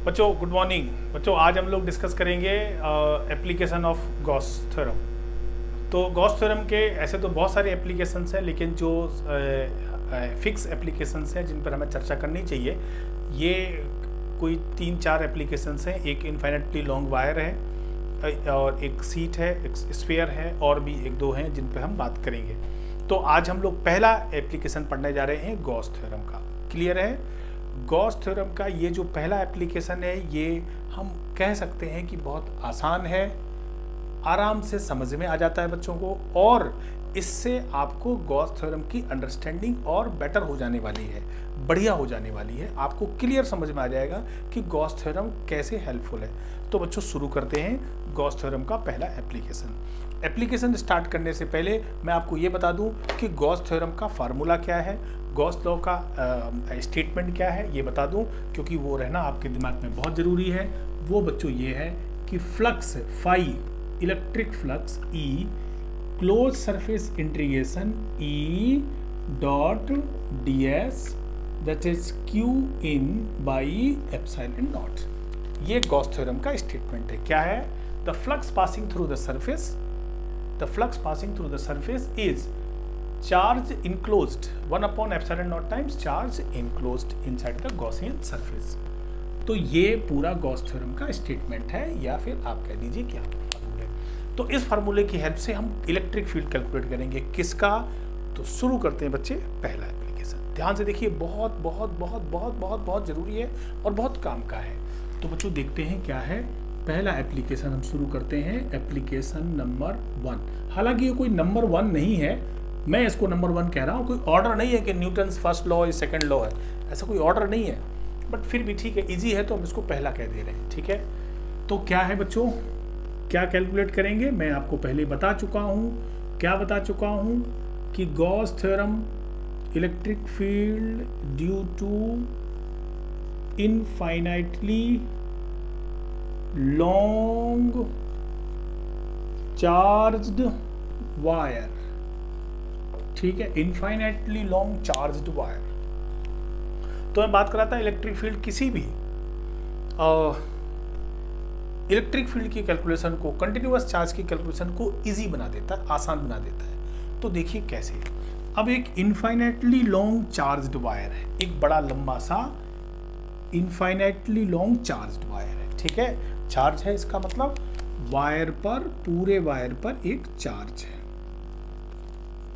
बच्चों good morning. बच्चों आज हम लोग डिस्कस करेंगे एप्लीकेशन ऑफ गॉस थ्योरम। तो गॉस थ्योरम के ऐसे तो बहुत सारे एप्लीकेशंस हैं, लेकिन जो फिक्स एप्लीकेशंस हैं जिन पर हमें चर्चा करनी चाहिए, ये कोई 3-4 एप्लीकेशंस हैं। एक इनफाइनाइटली लॉन्ग वायर है और एक सीट है, एक स्फीयर है, और भी 1-2 हैं जिन पर हम बात करेंगे। तो आज हम लोग पहला एप्लीकेशन पढ़ने जा रहे हैं गॉस थ्योरम का। क्लियर है? गॉस थ्योरम का ये जो पहला एप्लीकेशन है, ये हम कह सकते हैं कि बहुत आसान है, आराम से समझ में आ जाता है बच्चों को, और इससे आपको गॉस थ्योरम की अंडरस्टैंडिंग और बेटर हो जाने वाली है, बढ़िया हो जाने वाली है। आपको क्लियर समझ में आ जाएगा कि गॉस थ्योरम कैसे हेल्पफुल है। तो बच्चों शुरू करते हैं गॉस थ्योरम का पहला एप्लीकेशन। एप्लीकेशन स्टार्ट करने से पहले मैं आपको ये बता दूं कि गॉस थ्योरम का फार्मूला क्या है, गॉस लॉ का स्टेटमेंट क्या है, ये बता दूं, क्योंकि वो रहना आपके दिमाग में बहुत ज़रूरी है। वो बच्चों ये है कि flux phi, electric flux E, close surface integration E dot D S, that is Q in by epsilon not. ये गॉस थ्योरम का स्टेटमेंट है। क्या है? The flux passing through the surface, the flux passing through the surface is charge enclosed 1 upon epsilon naught times charge enclosed inside the Gaussian surface। तो ये पूरा Gauss theorem का statement है, या फिर आप कह दीजिए कि फार्मूले। तो इस फार्मूले की हेल्प से हम इलेक्ट्रिक फील्ड कैलकुलेट करेंगे। किसका? तो शुरू करते हैं बच्चे पहला एप्लीकेशन। ध्यान से देखिए, बहुत बहुत बहुत बहुत बहुत बहुत जरूरी है और बहुत काम का है। तो बच्चों देखते हैं क्या है पहला एप्लीकेशन। हम शुरू करते हैं एप्लीकेशन नंबर 1। हालांकि ये कोई नंबर 1 नहीं है, मैं इसको नंबर 1 कह रहा हूँ। कोई ऑर्डर नहीं है कि Newton's first law second law है, ऐसा कोई ऑर्डर नहीं है, बट फिर भी ठीक है, इजी है तो हम इसको पहला कह दे रहे हैं। ठीक है, तो क्या है बच्चों, क्या कैलकुलेट करेंगे? मैं आपको पहले बता चुका हूँ। क्या बता चुका हूँ? कि Gauss theorem electric field due to infinitely long charged wire. ठीक है, इनफाइनाइटली लॉन्ग चार्ज्ड वायर। तो मैं बात कर रहा था इलेक्ट्रिक फील्ड, किसी भी इलेक्ट्रिक फील्ड की कैलकुलेशन को, कंटिन्यूअस चार्ज की कैलकुलेशन को इजी बना देता है, आसान बना देता है। तो देखिए कैसे। अब एक इनफाइनाइटली लॉन्ग चार्ज्ड वायर है, एक बड़ा लंबा सा इनफाइनाइटली लॉन्ग चार्ज्ड वायर है। ठीक है, चार्ज है, इसका मतलब वायर पर, पूरे वायर पर एक चार्ज है।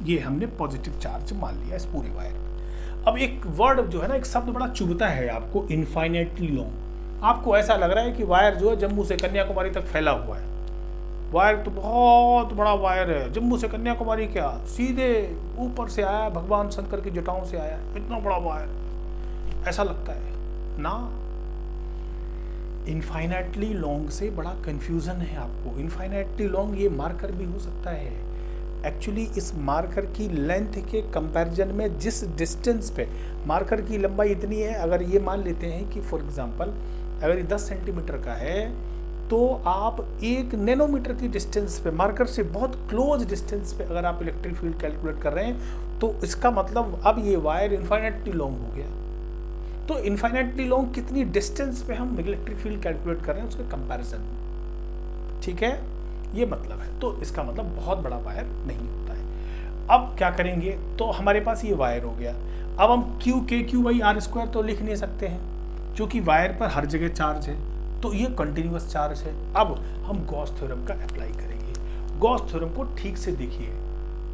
ये हमने पॉजिटिव चार्ज मान लिया इस पूरे वायर पर। अब एक वर्ड जो है ना, एक शब्द बड़ा चुभता है आपको, इनफाइनाइटली लॉन्ग। आपको ऐसा लग रहा है कि वायर जो है जम्मू से कन्याकुमारी तक फैला हुआ है। वायर तो बहुत बड़ा वायर है, जम्मू से कन्याकुमारी क्या, सीधे ऊपर से आया, भगवान शंकर की जटाओं से आया, इतना बड़ा वायर, ऐसा लगता है ना। इनफाइनाइटली लॉन्ग से बड़ा कंफ्यूजन है आपको। इनफाइनाइटली लॉन्ग ये मार्कर भी हो सकता है। एक्चुअली इस मार्कर की लेंथ के कंपैरिजन में जिस डिस्टेंस पे मार्कर की लंबाई इतनी है, अगर ये मान लेते हैं कि फॉर एग्जांपल अगर ये 10 सेंटीमीटर का है, तो आप 1 नैनोमीटर की डिस्टेंस पे, मार्कर से बहुत क्लोज डिस्टेंस पे अगर आप इलेक्ट्रिक फील्ड कैलकुलेट कर रहे हैं, तो इसका मतलब अब ये वायर इनफाइनाइटली लॉन्ग हो गया। तो इनफाइनाइटली लॉन्ग कितनी डिस्टेंस पे हम इलेक्ट्रिक फील्ड कैलकुलेट कर रहे हैं उसके कंपैरिजन में। ठीक है, ये मतलब है। तो इसका मतलब बहुत बड़ा वायर नहीं होता है। अब क्या करेंगे? तो हमारे पास ये वायर हो गया। अब हम Q/R² तो लिख नहीं सकते हैं, क्योंकि वायर पर हर जगह चार्ज है, तो ये कंटिन्यूअस चार्ज है। अब हम गॉस थ्योरम का अप्लाई करेंगे। गॉस थ्योरम को ठीक से देखिए,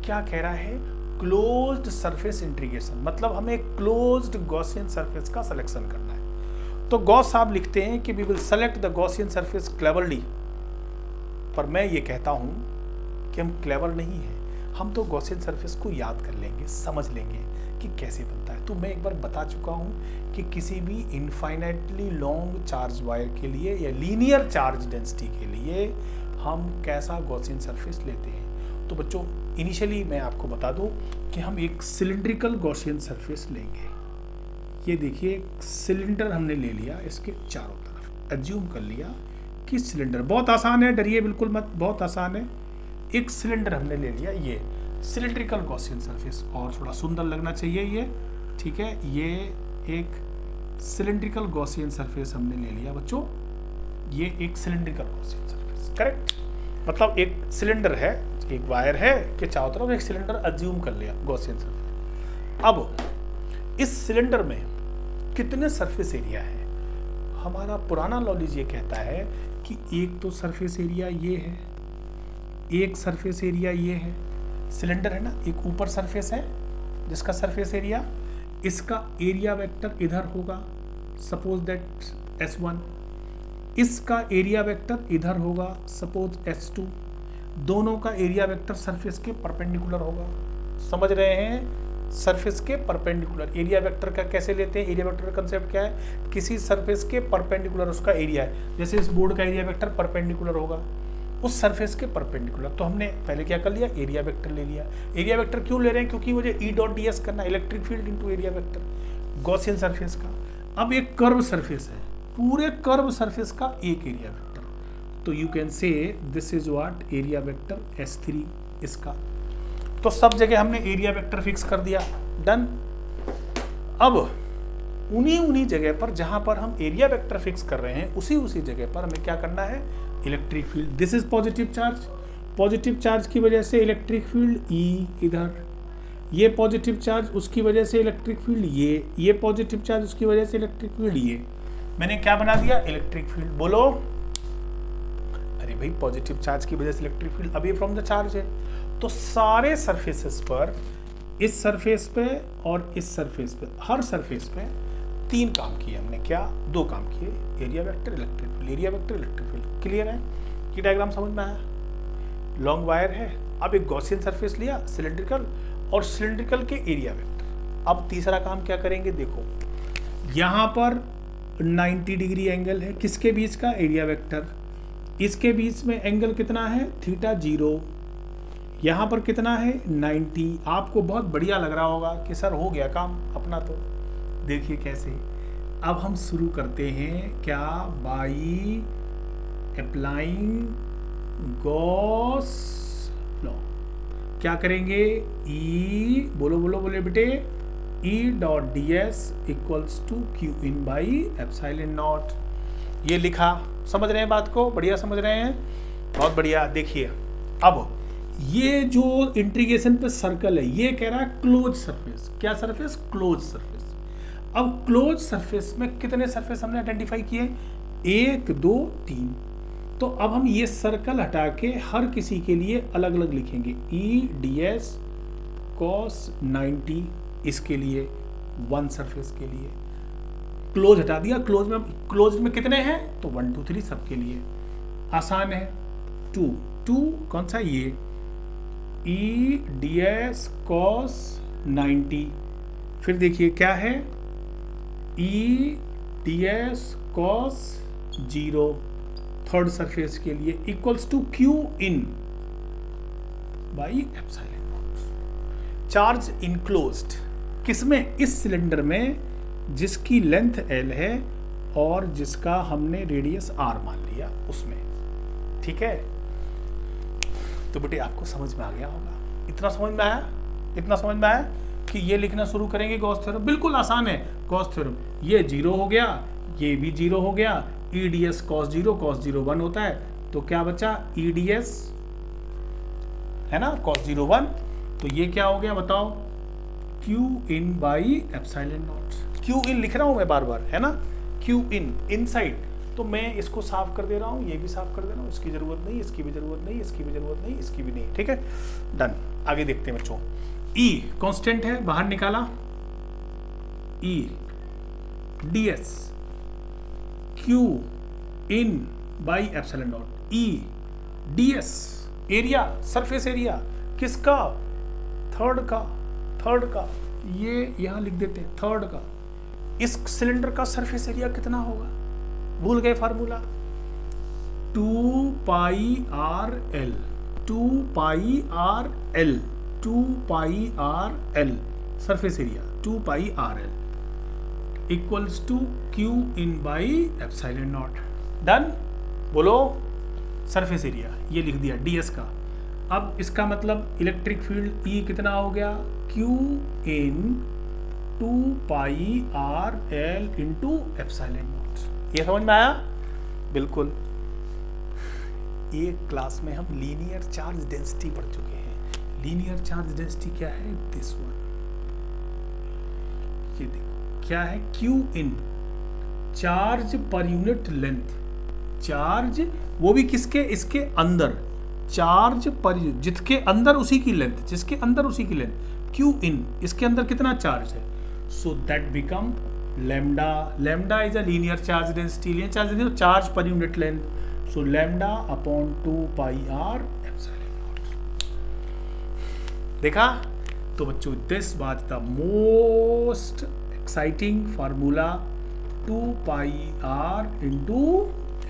क्या कह रहा है? क्लोज्ड सरफेस इंटीग्रेशन, मतलब हमें क्लोज्ड गॉसियन सरफेस का सिलेक्शन करना है। तो गॉस साहब लिखते हैं कि we will select the Gaussian surface cleverly, पर मैं ये कहता हूं कि हम क्लेवर नहीं है, हम तो गॉसियन सरफेस को याद कर लेंगे, समझ लेंगे कि कैसे बनता है। तो मैं एक बार बता चुका हूं कि किसी भी इनफाइनाइटली लॉन्ग चार्ज वायर के लिए या लीनियर चार्ज डेंसिटी के लिए हम कैसा गॉसियन सरफेस लेते हैं। तो बच्चों इनिशियली मैं आपको बता दूं कि हम एक सिलिंड्रिकल गॉसियन सरफेस लेंगे। ये देखिए, सिलेंडर हमने ले लिया, इसके चारों तरफ एज्यूम कर लिया कि सिलेंडर, बहुत आसान है, डरिए बिल्कुल मत, बहुत आसान है। एक सिलेंडर हमने ले लिया, ये सिलिंड्रिकल गॉसियन सरफेस, और थोड़ा सुंदर लगना चाहिए ये। ठीक है, ये एक सिलेंड्रिकल गॉसियन सरफेस हमने ले लिया बच्चों, ये एक सिलेंड्रिकल गॉसियन सरफेस, करेक्ट। मतलब एक सिलेंडर है, एक वायर है कि चारों तरफ एक सिलेंडर अज्यूम कर लिया गॉसियन सरफेस। अब इस सिलेंडर में कितने सरफेस एरिया है? हमारा पुराना नॉलेज ये कहता है कि एक तो सरफेस एरिया ये है, एक सरफेस एरिया ये है, सिलेंडर है ना, एक ऊपर सरफेस है जिसका सरफेस एरिया, इसका एरिया वेक्टर इधर होगा, सपोज दैट S1, इसका एरिया वेक्टर इधर होगा, सपोज S2, दोनों का एरिया वेक्टर सरफेस के परपेंडिकुलर होगा। समझ रहे हैं? सरफेस के परपेंडिकुलर एरिया वेक्टर का कैसे लेते हैं? एरिया वेक्टर का कंसेप्ट क्या है? किसी सरफेस के परपेंडिकुलर उसका एरिया है, जैसे इस बोर्ड का एरिया वेक्टर परपेंडिकुलर होगा उस सरफेस के परपेंडिकुलर, तो हमने पहले क्या कर लिया? एरिया वेक्टर ले लिया। एरिया वेक्टर क्यों ले रहे हैं? क्योंकि मुझे E.ds करना, electric field into area vector Gaussian surface का। अब एक कर्व सरफेस है, पूरे कर्व सरफेस का एक एरिया वेक्टर, तो you can say this is what area vector S3 इसका। तो सब जगह हमने एरिया वेक्टर फिक्स कर दिया, डन। अब उन्हीं जगह पर जहां पर हम एरिया वेक्टर फिक्स कर रहे हैं उसी जगह पर हमें क्या करना है? Electric field. This is positive charge, positive charge की वजह से इलेक्ट्रिक फील्ड E इधर, ये पॉजिटिव चार्ज उसकी वजह से इलेक्ट्रिक फील्ड ये पॉजिटिव चार्ज उसकी वजह से इलेक्ट्रिक फील्ड ये। मैंने क्या बना दिया? Electric field. बोलो, अरे भाई पॉजिटिव चार्ज की वजह से electric field away from the charge है। तो सारे सरफेसेस पर, इस सरफेस पे और इस सरफेस पे, हर सरफेस पे तीन काम किए हमने। क्या? दो काम किए, area vector electric field, area vector electric field. Clear है? ये डायग्राम समझ में आया? लॉन्ग वायर है, अब एक गॉसियन सरफेस लिया सिलेंड्रिकल, और सिलेंड्रिकल के एरिया वेक्टर। अब तीसरा काम क्या करेंगे? देखो यहाँ पर 90 डिग्री एंगल है, किसके बीच का? Area vector. इसके बीच में एंगल कितना है? θ0। यहाँ पर कितना है? 90। आपको बहुत बढ़िया लग रहा होगा कि सर हो गया काम अपना। तो देखिए कैसे। अब हम शुरू करते हैं क्या? By applying Gauss law. क्या करेंगे? E, बोले बेटे, E.ds इक्वल्स टू Q∞/ε0। ये लिखा। समझ रहे हैं बात को? बढ़िया समझ रहे हैं? बहुत बढ़िया। देखिए अब ये जो इंटीग्रेशन पे सर्कल है, ये कह रहा है क्लोज सरफेस। क्या सरफेस? Close surface. अब क्लोज सरफेस में कितने सरफेस हमने आइडेंटिफाई किए? 1 2 3। तो अब हम ये सर्कल हटा के हर किसी के लिए अलग अलग लिखेंगे। E.ds cos 90 इसके लिए, वन सरफेस के लिए। क्लोज हटा दिया, क्लोज में कितने हैं? तो 1 2 3 सबके लिए। आसान है। 2 कौन सा? ये E.ds cos 90। फिर देखिए क्या है? E.ds cos 0 थर्ड सरफेस के लिए equals to Q∞/ε0। Charge enclosed किसमें? इस सिलेंडर में जिसकी लेंथ L है और जिसका हमने रेडियस R मान लिया उसमें। ठीक है? तो बेटे आपको समझ में आ गया होगा। इतना समझ में आया? इतना समझ में आया कि ये लिखना शुरू करेंगे गॉस थ्योरम। बिल्कुल आसान है गॉस थ्योरम। ये 0 हो गया, ये भी 0 हो गया। E.ds cos 0 1 होता है, तो क्या बचा? E.ds है ना, cos 0 1। तो ये क्या हो गया बताओ? Q∞/ε0। Q∞ लिख रहा हूं मैं बार बार, है ना? Q∞ inside. तो मैं इसको साफ कर दे रहा हूं, ये भी साफ कर दे रहा हूं। इसकी जरूरत नहीं, इसकी भी जरूरत नहीं, इसकी भी जरूरत नहीं, इसकी भी नहीं। ठीक है, डन। आगे देखते हैं बच्चों। E कांस्टेंट है, बाहर निकाला। E.ds Q∞/ε0। E.ds area, surface area किसका? थर्ड का। ये यहां लिख देते हैं, थर्ड का। इस सिलेंडर का सरफेस एरिया कितना होगा? भूल गए formula? 2πRL surface area 2πRL equals to Q∞/ε0। Done. बोलो, सरफेस एरिया ये लिख दिया ds का। अब इसका मतलब इलेक्ट्रिक फील्ड E कितना हो गया? Q∞ 2 pi R L into epsilon not. ये समझ में आया? बिल्कुल। एक क्लास में हम लीनियर चार्ज डेंसिटी पढ़ चुके हैं। लीनियर चार्ज डेंसिटी क्या है? दिस वन, ये देखो क्या है, q in, charge per unit length. Charge वो भी किसके? इसके अंदर, चार्ज पर जिसके अंदर उसी की लेंथ, जिसके अंदर उसी की लेंथ, क्यू इन, इसके अंदर कितना चार्ज है, so that become lambda. Lambda is a linear charge density, linear charge density charge per unit length, so lambda upon 2 pi R epsilon not. देखा? तो बच्चों this was the most exciting formula, 2 pi R into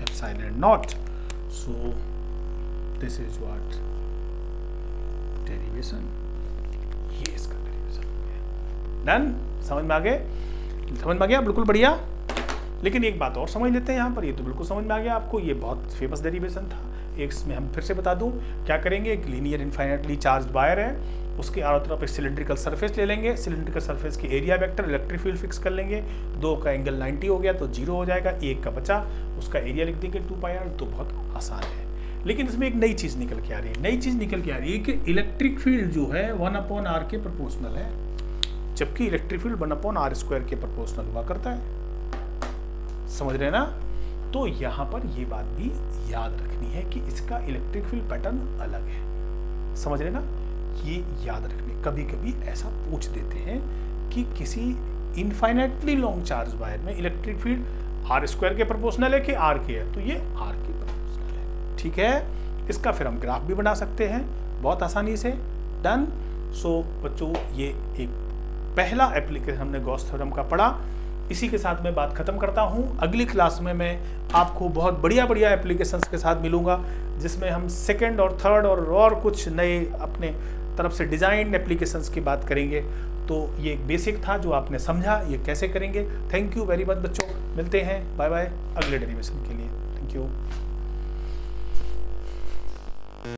epsilon not. So this is what derivation, ये इसका derivation हो गया। Done? समझ में आ गए? समझ में आ गया? बिल्कुल बढ़िया। लेकिन एक बात और समझ लेते हैं यहाँ पर, ये तो बिल्कुल समझ में आ गया आपको, ये बहुत फेमस डेरिवेशन था। एक इसमें हम फिर से बता दूं क्या करेंगे, एक लीनियर इनफाइनाइटली चार्ज वायर है, उसके चारों तरफ एक सिलेंड्रिकल सरफेस ले लेंगे, सिलेंड्रिकल सरफेस की area vector electric field fix कर लेंगे, 2 का एंगल 90 हो गया तो 0 हो जाएगा, 1 का बचा, उसका एरिया लिख देंगे 2 पाई आर। तो बहुत आसान है। लेकिन इसमें एक नई चीज़ निकल के आ रही है, नई चीज़ निकल के आ रही है कि इलेक्ट्रिक फील्ड जो है 1/r के प्रोपोर्शनल है, जबकि इलेक्ट्रिक फील्ड 1/r² के प्रोपोर्शनल हुआ करता है। समझ रहे ना? तो यहाँ पर ये बात भी याद रखनी है कि इसका इलेक्ट्रिक फील्ड पैटर्न अलग है। समझ रहे ना? ये याद रखने, कभी कभी ऐसा पूछ देते हैं कि किसी इनफाइनाइटली लॉन्ग चार्ज वायर में इलेक्ट्रिक फील्ड r² के प्रोपोर्शनल है कि r के है, तो ये r के प्रोपोर्शनल है। ठीक है? इसका फिर हम ग्राफ भी बना सकते हैं बहुत आसानी से। डन? सो बच्चों ये एक पहला एप्लीकेशन हमने गॉस थ्योरम का पढ़ा। इसी के साथ मैं बात खत्म करता हूँ। अगली क्लास में मैं आपको बहुत बढ़िया बढ़िया एप्लीकेशंस के साथ मिलूंगा, जिसमें हम सेकंड और थर्ड और कुछ नए अपने तरफ से डिज़ाइन एप्लीकेशंस की बात करेंगे। तो ये एक बेसिक था जो आपने समझा, ये कैसे करेंगे। थैंक यू वेरी मच बच्चों, मिलते हैं, बाय बाय अगले डेरिवेशन के लिए। Thank you.